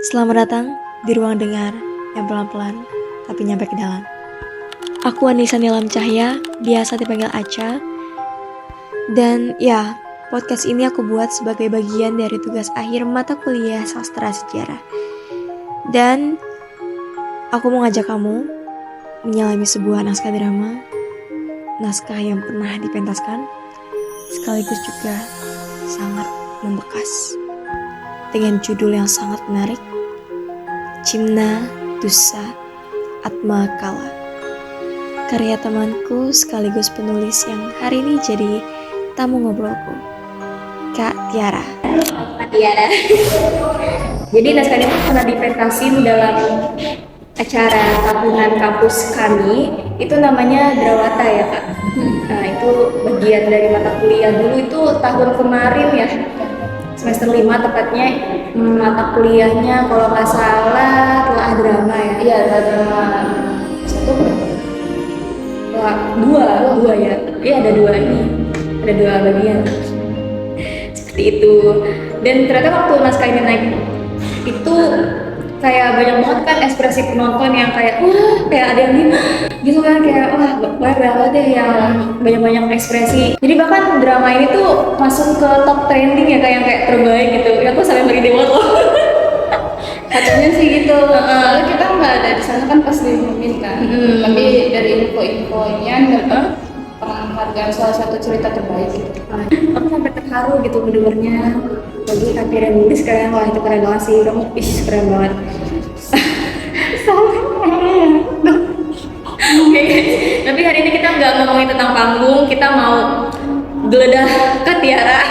Selamat datang di ruang dengar yang pelan-pelan tapi nyampe ke dalam. Aku Anissa Nilam Cahya, biasa dipanggil Aca. Dan ya, podcast ini aku buat sebagai bagian dari tugas akhir mata kuliah sastra sejarah. Dan aku mau ngajak kamu menyelami sebuah naskah drama, naskah yang pernah dipentaskan, sekaligus juga sangat membekas. Dengan judul yang sangat menarik, Cimna Dusa Atma Kala, karya temanku sekaligus penulis yang hari ini jadi tamu ngobrolku, Kak Tiara. Kak Tiara. Jadi naskah ini pernah dipentasin dalam acara tahunan kampus kami, itu namanya Drawata ya Kak. Nah itu bagian dari mata kuliah dulu, itu tahun kemarin ya, semester 5 tepatnya. Mata kuliahnya kalau nggak salah telah drama ya. Iya, telah drama satu dua ya. Iya ada dua bagian seperti itu. Dan ternyata waktu naskah ini naik itu kayak banyak banget kan ekspresi penonton yang kayak wah, kayak ada yang gini gitu kan, kayak wah banyak banget deh yang banyak ekspresi. Jadi bahkan drama ini tuh masuk ke top trending ya, kayak terbaik gitu. Ya aku sampai merinding banget loh. Katanya sih gitu. Soalnya kita nggak ada di sana kan pas diumumin kan. Tapi dari info-infonya dapat penghargaan salah satu cerita terbaik gitu. Aku sampai terharu gitu mendengarnya. Lagi akhirnya nulis keren, wah itu keren banget sih, kamu keren banget. Oke, tapi hari ini kita nggak ngomongin tentang panggung, kita mau geledah Kak Tiara.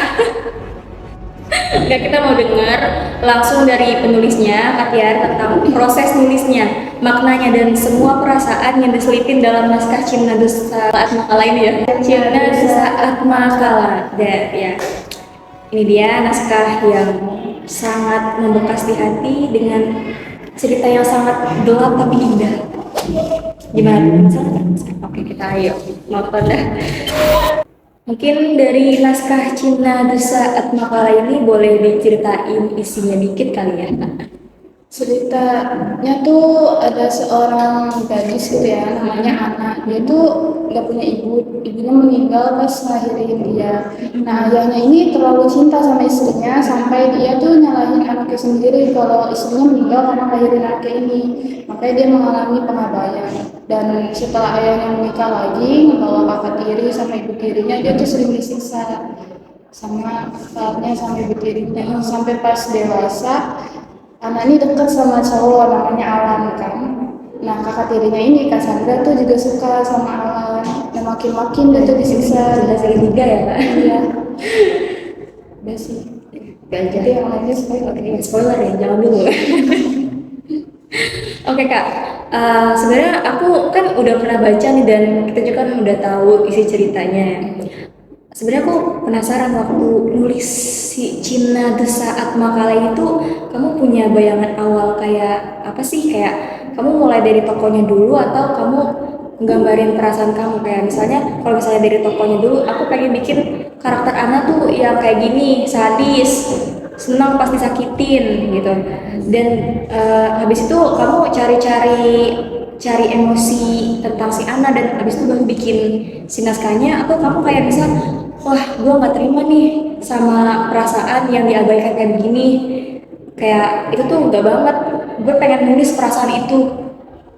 Nggak, kita mau dengar langsung dari penulisnya Kak Tiara tentang proses nulisnya, maknanya dan semua perasaan yang diselipin dalam naskah Cimna Dusa Atma Kala ini ya. Cimna Dusa Atma Kala, ya. Ini dia naskah yang sangat membekas di hati dengan cerita yang sangat gelap tapi indah. Gimana? Oke, kita ayo nonton dah. Mungkin dari naskah Cimna Dusa Atma Kala ini boleh diceritain isinya dikit kali ya. Ceritanya tuh ada seorang gadis gitu ya, namanya Ana. Dia tuh nggak punya ibunya meninggal pas ngelahirin dia. Nah ayahnya ini terlalu cinta sama istrinya sampai dia tuh nyalahin anaknya sendiri kalau istrinya meninggal karena ngelahirin anaknya ini. Makanya dia mengalami pengabaian. Dan setelah ayahnya menikah lagi, membawa kakak tiri sama ibu tirinya, dia tuh sering disiksa sama kakaknya sama ibu tirinya. Sampai pas dewasa, anak ini dekat sama cowok namanya Alan kan. Nah kakak tirinya ini Cassandra tuh juga suka sama Alan. Dan makin dia tuh disiksa. Sudah segitiga ya Kak? Iya. Udah sih. Jadi yang lainnya spoiler ya, jangan dulu. Oke Kak, sebenarnya aku kan udah pernah baca nih dan kita juga kan udah tahu isi ceritanya. Sebenarnya aku penasaran waktu nulis si Cimna Dusa Atma Kala itu, kamu punya bayangan awal kayak apa sih? Kayak kamu mulai dari tokonya dulu atau kamu nggambarin perasaan kamu, kayak misalnya kalau misalnya dari tokonya dulu, aku pengen bikin karakter Ana tuh yang kayak gini, sadis, senang pas disakitin gitu. Dan habis itu kamu cari emosi tentang si Ana dan habis itu baru bikin si naskahnya, atau kamu kayak bisa wah gue nggak terima nih sama perasaan yang diabaikan kayak begini, kayak itu tuh enggak banget, gue pengen nulis perasaan itu,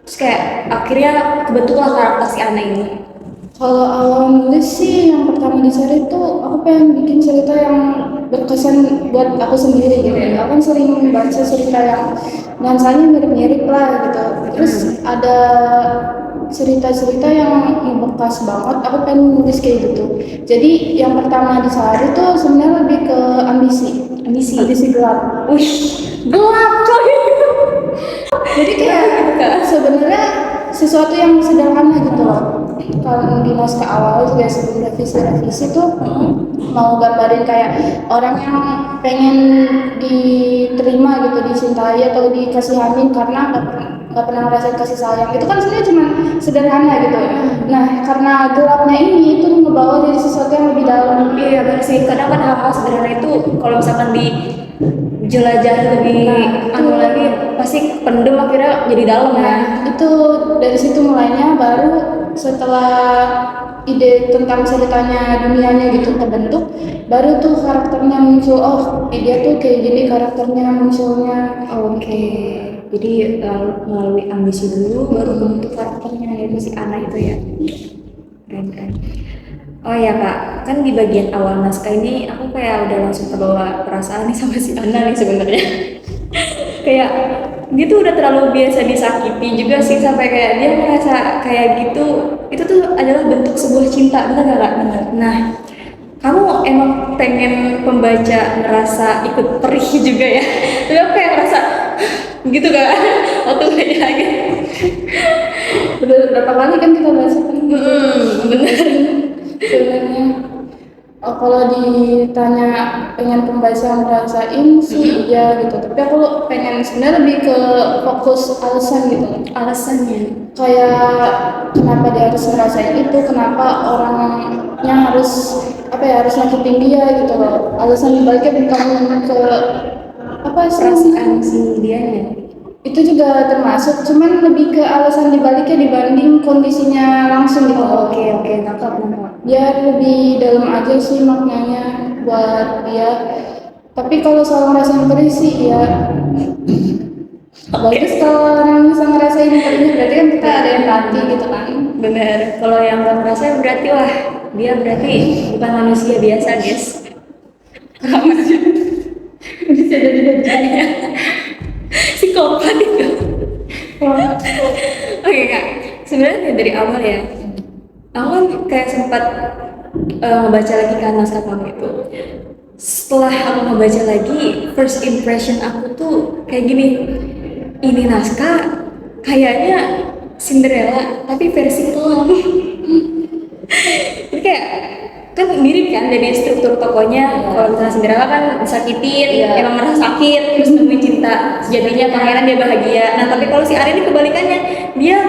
terus kayak akhirnya kebentuklah karakter si Ana ini. Kalau awal nulis sih yang pertama dicari tuh aku pengen bikin cerita yang berkesan buat aku sendiri gitu ya. Aku kan sering baca cerita yang nuansanya mirip-mirip lah gitu. Terus ada cerita-cerita yang membekas banget, aku pengen nulis kayak gitu. Jadi yang pertama dicari tuh sebenarnya lebih ke ambisi gelap. Wih, gelap coy. Jadi kayak sebenarnya sesuatu yang sederhana gitu loh. Kalau di naskah awal juga sebelum revisi tuh mau gambarin kayak orang yang pengen diterima gitu, dicintai atau dikasihanin karena nggak pernah ngerasain kasih sayang. Itu kan sebenarnya cuma sederhana gitu. Nah karena gelapnya ini itu ngebawa jadi sesuatu yang lebih dalam. Iya benar sih, kadang kan hal-hal sederhana itu kalau misalkan di jelajah lebih lagi sih pendem akhirnya jadi dalam ya. Nah, itu dari situ mulainya, baru setelah ide tentang ceritanya, dunianya gitu terbentuk, baru tuh karakternya muncul. Oh, dia tuh kayak gini karakternya munculnya. Oke, jadi melalui ambisi dulu baru bentuk karakternya yaitu si Ana itu ya. Keren. Oh ya Kak, kan di bagian awal naskah ini aku kayak udah langsung terbawa perasaan nih sama si Ana nih sebenarnya. Kayak dia tuh udah terlalu biasa disakiti juga sih sampai kayak dia merasa kayak gitu. Itu tuh adalah bentuk sebuah cinta, benar nggak Kak? Benar. Nah, kamu emang pengen pembaca ngerasa ikut perih juga ya? Tapi aku kayak ngerasa gitu Kak waktu baca lagi. Udah berapa kali kan kita bahas kan? Bener. Sebenarnya kalau ditanya pengen pembaca ngerasain sih iya gitu, tapi aku pengen sebenarnya lebih ke fokus alasan gitu. Alasannya. Kayak kenapa dia harus ngerasain itu, kenapa orangnya harus harus nyakitin dia gitu loh. Alasan dibaliknya bukan ke apa sih, Perasaan si dianya. itu juga termasuk, cuman lebih ke alasan dibaliknya dibanding kondisinya langsung gitu. Oke, nangkap. Ya lebih dalam aja sih maknanya buat dia. Tapi kalau soal ngerasain perih sih ya bagus kalau orang bisa ngerasain perihnya, berarti kan kita ada empati gitu kan. Bener, kalau yang nggak ngerasain berarti wah dia berarti bukan manusia biasa guys. Bisa jadi Psikopat itu. Oke Kak, sebenarnya dari awal ya, aku kan kayak sempat ngebaca lagi kan naskah kamu itu. Setelah aku ngebaca lagi, first impression aku tuh kayak gini, ini naskah kayaknya Cinderella tapi versi kelam. Jadi kayak kan mirip kan dari struktur tokonya. Kalau misalnya Cinderella kan disakitin, emang merasa sakit, terus nemuin cinta sejatinya, pangeran dia bahagia. Nah tapi kalau si Ari ini kebalikannya, dia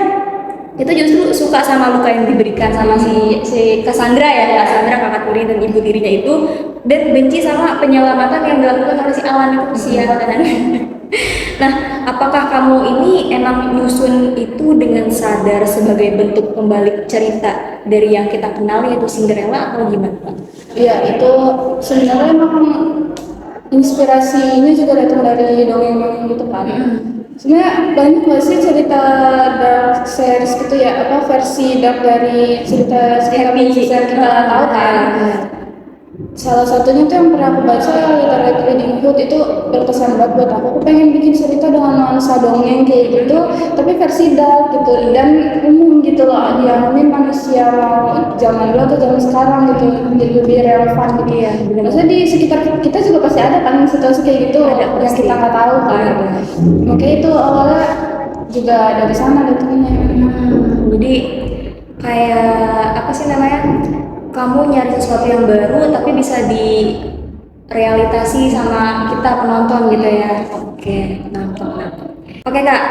itu justru suka sama luka yang diberikan sama si Cassandra ya, Cassandra kakak tiri dan ibu tirinya itu, dan benci sama penyelamatan yang dilakukan oleh si Alan itu sial kan. Nah, apakah kamu ini emang nyusun itu dengan sadar sebagai bentuk pembalik cerita dari yang kita kenal yaitu Cinderella atau gimana Pak? Iya, itu sebenarnya emang inspirasi ini juga datang dari dongeng-dongeng gitu kan. Sebenarnya banyak gak sih cerita dark series gitu ya, apa versi dark dari cerita princess yang kita tahu kan. Salah satunya tuh yang pernah aku baca, Little Riding Hood, itu berkesan banget buat aku. Aku pengen bikin cerita dengan nuansa dongeng kayak gitu, tapi versi dark gitu dan umum gitu loh, dialamin manusia mau zaman dulu atau zaman sekarang gitu, jadi lebih relevan gitu ya. Maksudnya di sekitar kita juga pasti ada kan situasi kayak gitu yang kita nggak tahu kan. Makanya itu awalnya juga dari sana datangnya. Jadi kayak apa sih namanya? Kamu nyari sesuatu yang baru tapi bisa direalitasi sama kita penonton gitu ya. Oke, nangkep. Oke Kak,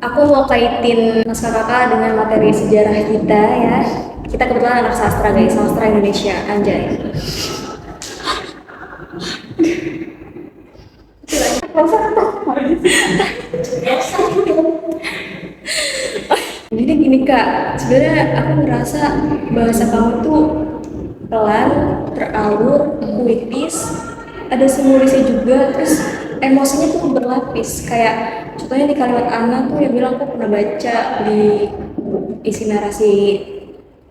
aku mau kaitin naskah Kakak dengan materi sejarah kita ya. Kita kebetulan anak sastra guys, sastra Indonesia, anjay. Jadi gini Kak, sebenarnya aku ngerasa bahasa kamu tuh pelan, teralur, puitis, ada simulisnya juga, terus emosinya tuh berlapis. Kayak contohnya di kalimat Ana tuh yang bilang aku pernah baca di isi narasi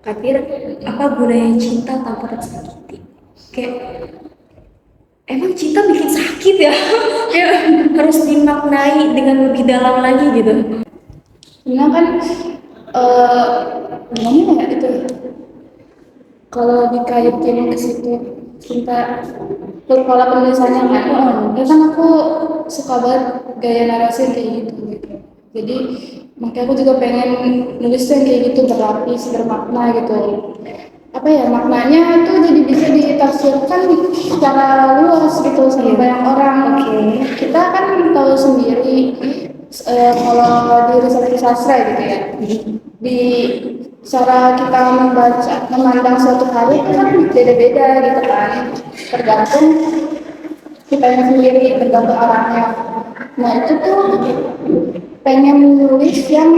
Katir, apa gunanya cinta tanpa tersakiti? Kayak emang cinta bikin sakit ya? Ya harus dimaknai dengan lebih dalam lagi gitu. Sebenarnya kan gimana ya itu? Kalau dikaitin ke situ cinta, pola penulisannya kan, ya kan aku suka banget gaya narasi kayak gitu. Jadi makanya aku juga pengen nulis yang kayak gitu, berlapis, bermakna gitu. Apa ya, maknanya itu jadi bisa ditafsirkan secara luas gitu sama banyak orang. Kita kan tahu sendiri kalau di riset sastra gitu ya, di cara kita memandang suatu karya itu kan beda-beda gitu kan, tergantung kita sendiri, tergantung orangnya. Nah itu tuh pengen nulis yang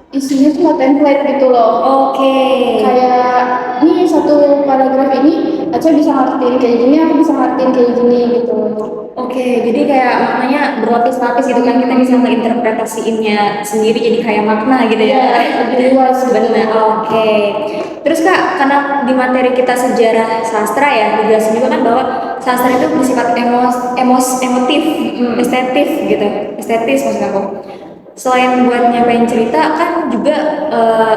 isinya tuh nggak template gitu loh. Oke. Kayak nih satu paragraf ini Aca bisa ngertiin kayak gini, aku bisa ngertiin kayak gini gitu. Oke, jadi kayak maknanya berlapis-lapis gitu kan, kita bisa ngeinterpretasiinnya sendiri jadi kayak makna gitu ya. Lebih luas gitu. Benar, oke. Terus Kak, karena di materi kita sejarah sastra ya, dijelasin juga kan bahwa sastra itu bersifat emotif, estetif gitu, estetis maksud aku. Selain buat nyampein cerita kan juga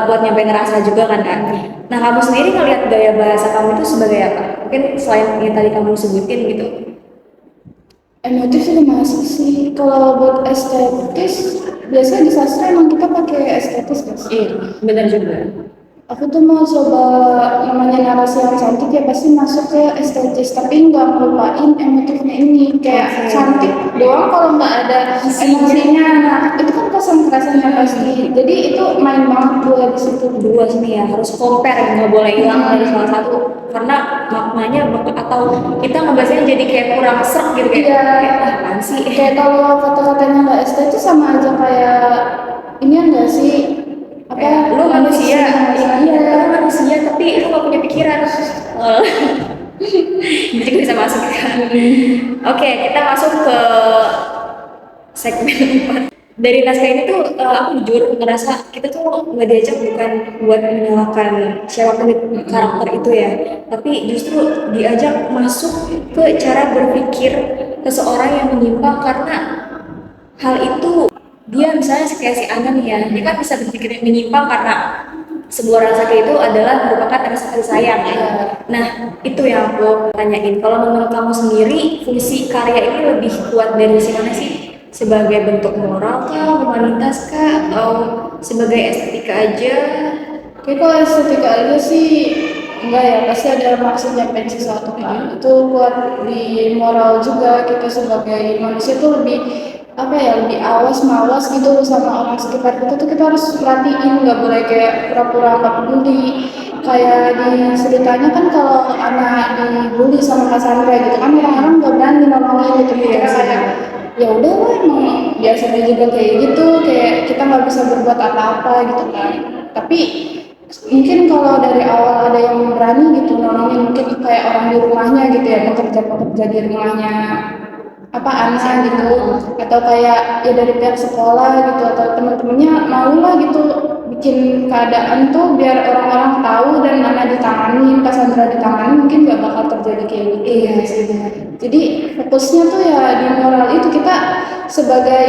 buat nyampein rasa juga kan Kak. Nah kamu sendiri ngelihat gaya bahasa kamu itu sebagai apa? Mungkin selain yang tadi kamu sebutin gitu. Emotif juga masuk sih. Kalau buat estetis, biasanya di sastra emang kita pakai estetis guys. Iya, benar juga. Aku tuh mau coba namanya narasi yang cantik ya pasti masuk ke estetis, tapi nggak melupain emotifnya ini. Kayak Oke. cantik doang kalau nggak ada emosinya, nah itu kan kesan-kesannya pasti. Jadi itu main banget gue di situ. Dua sini ya harus compare, nggak boleh hilang dari salah satu karena maknanya atau kita ngebahasnya jadi kayak kurang serk gitu kayak Iya. kayak apaan sih. Kayak kalau kata-katanya nggak estetis sama aja kayak ini enggak sih apa Lu manusia, iya lu manusia tapi lu gak punya pikiran. Oh. Jadi juga bisa masuk kan. Oke, kita masuk ke segmen 4. Dari naskah ini tuh aku jujur ngerasa kita tuh nggak diajak bukan buat menyalahkan siapapun karakter itu ya, tapi justru diajak masuk ke cara berpikir seseorang yang menyimpang karena hal itu dia misalnya kayak si Ana nih ya, dia kan bisa berpikir menyimpang karena sebuah rasa sakit itu adalah merupakan rasa kasih sayang ya. Nah itu yang aku tanyain. Kalau menurut kamu sendiri fungsi karya ini lebih kuat dari si mana sih? Sebagai bentuk moral kah, humanitas kah, atau sebagai estetika aja? Tapi kalau estetika aja sih enggak ya, pasti ada maksud nyampein sesuatu kan. Itu buat di moral juga kita sebagai manusia tuh lebih apa ya, lebih awas mawas gitu sama orang sekitar kita tuh kita harus perhatiin, nggak boleh kayak pura-pura nggak peduli. Kayak di ceritanya kan kalau anak dibully sama Kak Sandra gitu kan orang-orang nggak berani nolongin gitu, kita kayak ya udah lah emang biasanya juga kayak gitu, kayak kita nggak bisa berbuat apa-apa gitu kan. Tapi mungkin kalau dari awal ada yang berani gitu nolongin, mungkin kayak orang di rumahnya gitu ya, pekerja-pekerja di rumahnya apa anak gitu, atau kayak ya dari pihak sekolah gitu atau teman-temannya mau lah gitu bikin keadaan tuh biar orang-orang tahu dan anak ditangani, pas Sandra ditangani mungkin nggak bakal terjadi kayak gitu. Iya sih benar. Jadi fokusnya tuh ya di moral itu, kita sebagai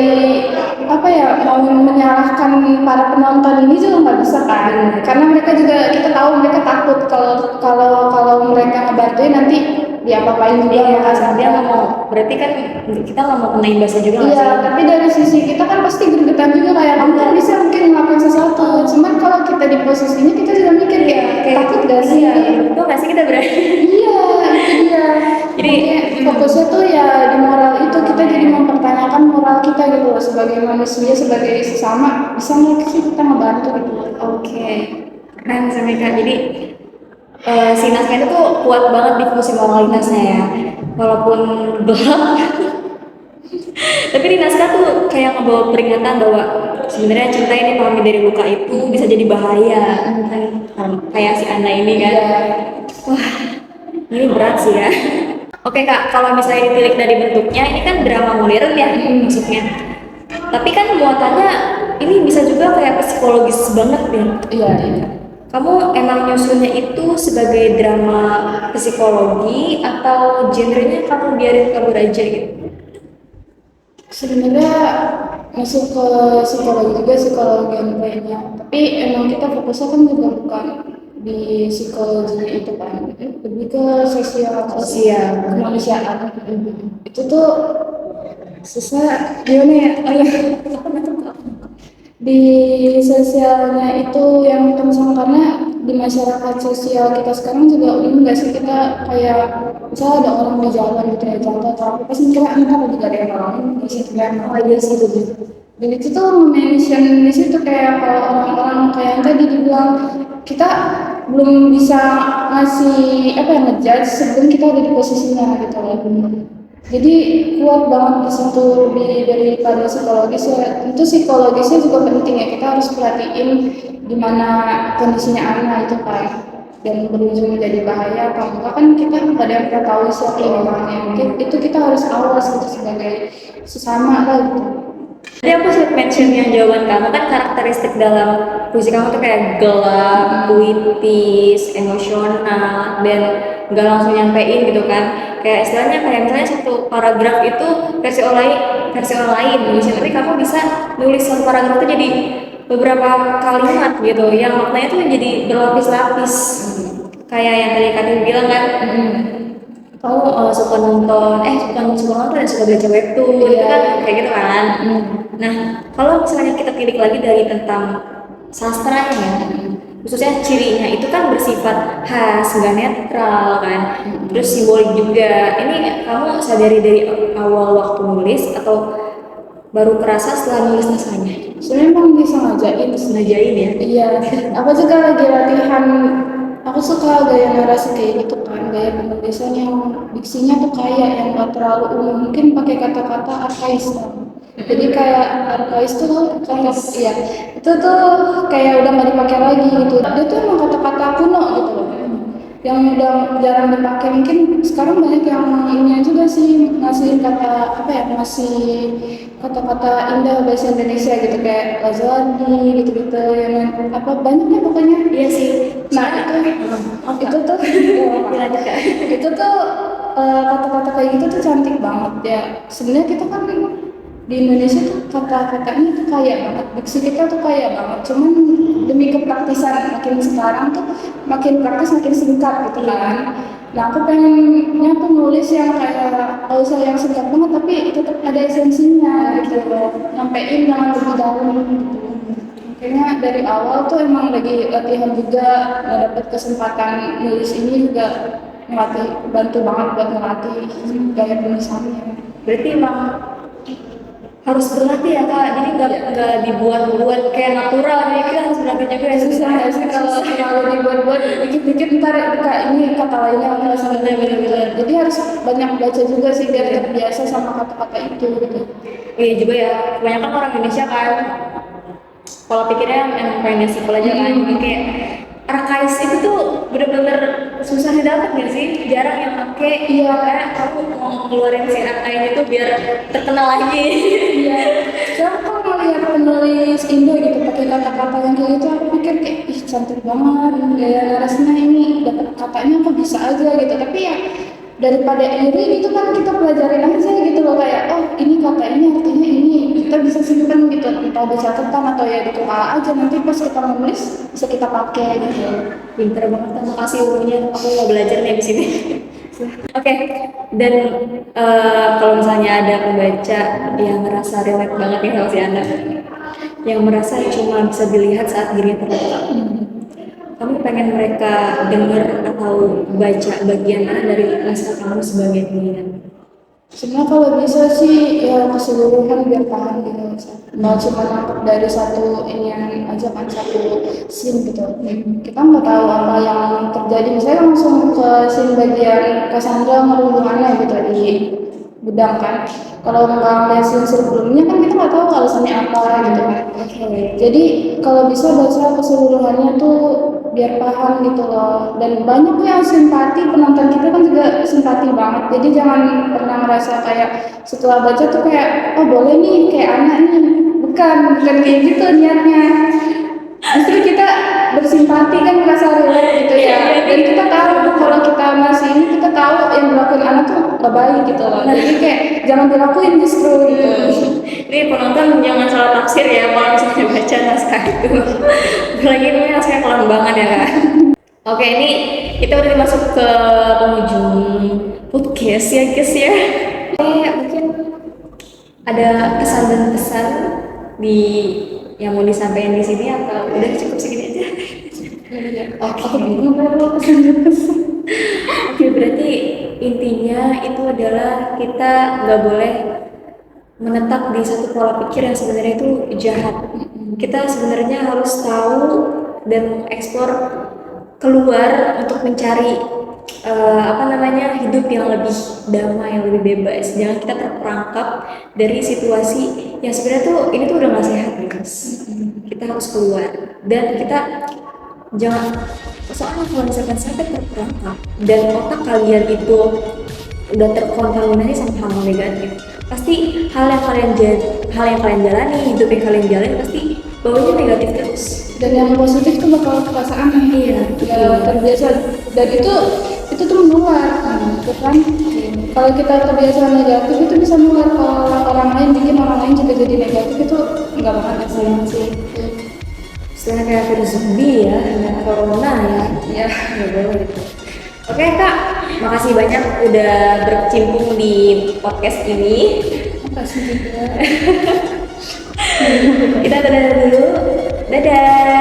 apa ya mau menyalahkan para penonton ini juga nggak bisa kan, karena mereka juga kita tahu mereka takut kalau mereka ngebantuin nanti diapa-apain juga Iya, sama Kak Sandra. dia nggak mau. Berarti kan kita nggak mau kena imbasnya juga nggak Iya, sih? tapi dari sisi kita kan pasti gregetan juga kayak kamu kan bisa mungkin ngelakuin sesuatu. Cuman kalau kita di posisinya kita juga mikir kayak takut gak sih? Iya, itu nggak sih kita berani? Iya, itu dia. Jadi Fokusnya tuh ya di moral itu, kita jadi mempertanyakan moral kita gitu loh sebagai manusia, sebagai sesama, bisa nggak sih kita ngebantu gitu. oke, keren sih Meka. Jadi si naskah itu tuh kuat banget di fungsi moralitasnya ya, walaupun gelap. Tapi di naskah tuh kayak ngebawa peringatan bahwa sebenarnya cinta ini pahami dari luka itu bisa jadi bahaya, kan? Kayak si Ana ini kan. Wah, ini berat sih ya. Oke Kak, kalau misalnya ditilik dari bentuknya, ini kan drama modern ya maksudnya. Tapi kan muatannya ini bisa juga kayak psikologis banget ya. Iya, iya. Kamu emang nyusunnya itu sebagai drama psikologi atau genrenya kamu biarin kabur aja gitu? Sebenarnya masuk ke psikologi juga, psikologi kayaknya. Tapi emang kita fokusnya kan juga bukan di psikologi itu kan, lebih ke sosial kemanusiaan. Itu tuh susah gimana ya? Oh ya, di sosialnya itu yang penting karena di masyarakat sosial kita sekarang juga ini nggak sih, kita kayak misalnya ada orang di jalan gitu ya jatuh atau apa pasti mikirnya entar juga ada yang nolongin di situ kan. Oh iya sih itu. Dan itu tuh mention di situ kayak kalau orang-orang kayak yang tadi dibilang kita belum bisa ngasih apa ya ngejudge sebelum kita ada di posisinya gitu loh. Jadi kuat banget di situ lebih daripada psikologis ya. Tentu psikologisnya juga penting ya. Kita harus perhatiin gimana kondisinya anak itu kan. Dan berujung menjadi bahaya atau enggak kan kita nggak ada yang pernah tahu siapa orangnya. Mungkin itu kita harus awas gitu sebagai sesama lah gitu. Tadi aku sempat mention yang jawaban kamu kan karakteristik dalam puisi kamu tuh kayak gelap, puitis, emosional, dan nggak langsung nyampein gitu kan. Kayak istilahnya kayak misalnya satu paragraf itu versi orang lain bisa, tapi kamu bisa nulis satu paragraf itu jadi beberapa kalimat gitu yang maknanya tuh jadi berlapis-lapis. Kayak yang tadi Kak bilang kan, kamu suka nonton, suka nonton dan suka baca webtoon, itu kan kayak gitu kan. Nah, kalau misalnya kita tilik lagi dari tentang sastranya ya, khususnya cirinya itu kan bersifat khas, nggak netral kan, terus simbolik juga. Ini kamu sadari dari awal waktu nulis atau baru kerasa setelah nulis naskahnya? Sebenarnya emang disengajain. Sengajain ya? Iya, aku juga lagi latihan. Aku suka gaya narasi kayak gitu kan, gaya penulisan yang diksinya tuh kayak yang gak terlalu umum, mungkin pakai kata-kata arkais kan. Jadi kayak arkais tuh kata, iya, itu tuh kayak udah nggak dipakai lagi gitu. Dia tuh emang kata-kata kuno gitu loh, yang udah jarang dipakai. Mungkin sekarang banyak yang ini juga sih ngasih kata apa ya, ngasih kata-kata indah bahasa Indonesia gitu kayak Lazadi gitu-gitu yang apa banyaknya pokoknya. Iya sih. Nah itu tuh itu tuh kata-kata kayak gitu tuh cantik banget ya. Sebenarnya kita kan di Indonesia tuh kata-katanya tuh kaya banget, diksi kita tuh kaya banget. Cuman demi kepraktisan makin sekarang tuh makin praktis makin singkat gitu kan. Nah aku pengennya tuh nulis yang kayak kalau usah yang singkat banget tapi tetap ada esensinya gitu loh, nyampein jangan lebih dalam gitu. Kayaknya dari awal tuh emang lagi latihan juga, nggak dapet kesempatan nulis ini juga ngelatih, bantu banget buat ngelatih gaya tulisannya. Berarti emang harus berlatih ya Kak, jadi nggak dibuat-buat kayak natural, jadi kita harus berlatih juga ya. Susah ya sih kalau dibuat-buat dikit-dikit ntar kak ini kata lainnya nggak sebenarnya bener-bener. Jadi harus banyak baca juga sih biar terbiasa sama kata-kata itu gitu. Iya juga ya, kebanyakan orang Indonesia kan pola pikirnya emang pengen simpel aja kan, jadi kayak arkais itu tuh bener-bener susah didapat gak sih? Jarang yang pakai. Iya, karena kamu mau ngeluarin si arkais itu biar terkenal lagi. Iya. Sekarang kalau melihat penulis Indo gitu pakai kata-kata yang kayak gitu, aku pikir kayak ih cantik banget, gaya narasinya ini dapat katanya kok bisa aja gitu. Tapi ya daripada iri itu kan kita pelajarin aja gitu loh kayak oh ini kata ini artinya ini kita bisa simpen gitu entah di catatan atau ya di kepala aja nanti pas kita menulis bisa kita pakai gitu. Pinter banget, terima kasih ilmunya. Aku mau belajar nih di sini. Oke, dan kalau misalnya ada pembaca yang merasa relate banget nih sama si Anda, yang merasa cuma bisa dilihat saat dirinya terluka, kamu pengen mereka dengar atau baca bagian mana dari naskah kamu sebagai pengingat? Sebenarnya kalau bisa sih ya keseluruhan biar paham gitu. Nggak cuma nangkep dari satu ini aja kan satu scene gitu. Kita nggak tahu apa yang terjadi. Misalnya langsung ke scene bagian Cassandra merundungannya gitu di gudang kan. Kalau nggak ngeliat scene sebelumnya kan kita nggak tahu alasannya apa gitu kan. Jadi kalau bisa baca keseluruhannya tuh biar paham gitu loh. Dan banyak tuh yang simpati, penonton kita kan juga simpati banget. Jadi jangan pernah ngerasa kayak setelah baca tuh kayak oh boleh nih kayak anak nih. Bukan kayak gitu niatnya. Justru kita bersimpati kan merasa relate gitu ya. Dan kita tahu kalau kita masih ini kita tahu yang dilakuin anak tuh gak baik gitu loh. Jadi kayak jangan dilakuin justru gitu. Ini penonton jangan salah tafsir ya kalau misalnya baca naskah itu. Apalagi ini naskah pelan banget ya Kak. Oke, ini kita udah masuk ke penghujung podcast ya guys ya. Mungkin ada kesan dan pesan di yang mau disampaikan di sini atau udah cukup segini aja? Oke, berarti intinya itu adalah kita nggak boleh menetap di satu pola pikir yang sebenarnya itu jahat. Kita sebenarnya harus tahu dan mengeksplor keluar untuk mencari hidup yang lebih damai, yang lebih bebas. Jangan kita terperangkap dari situasi yang sebenarnya tuh ini tuh udah nggak sehat guys. Kita harus keluar dan kita jangan, soalnya kalau misalkan sampai terperangkap dan otak kalian itu udah terkontaminasi sama hal negatif, pasti hal yang kalian jalani, hidup yang kalian jalani pasti bawanya negatif terus. Dan yang positif tuh bakal perasaan Iya, terbiasa, dan itu tuh menular gitu kan. Kalau kita terbiasa negatif itu bisa menular ke orang lain, bikin orang lain juga jadi negatif, itu nggak banget sih. Istilahnya kayak virus zombie ya, kayak corona ya, nggak boleh gitu. Oke kak, makasih banyak udah berkecimpung di podcast ini. Makasih juga. Kita dadah dulu, dadah.